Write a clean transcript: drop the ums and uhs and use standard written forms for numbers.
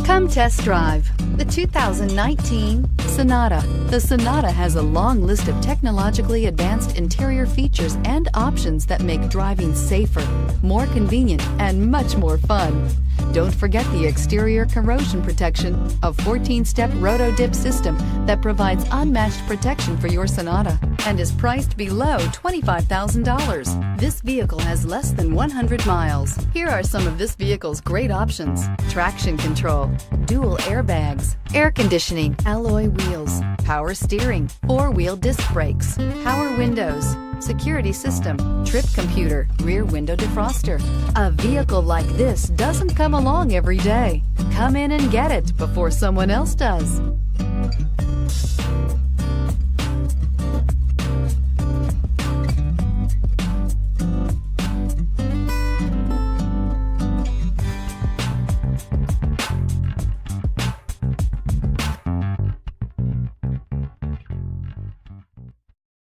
Come test drive the 2019 Sonata. The Sonata has a long list of technologically advanced interior features and options that make driving safer, more convenient, and much more fun. Don't forget the exterior corrosion protection, a 14-step roto-dip system that provides unmatched protection for your Sonata and is priced below $25,000. This vehicle has less than 100 miles. Here are some of this vehicle's great options: traction control, dual airbags, air conditioning, alloy wheels, power steering, four-wheel disc brakes, power windows, security system, trip computer, rear window defroster. A vehicle like this doesn't come along every day. Come in and get it before someone else does.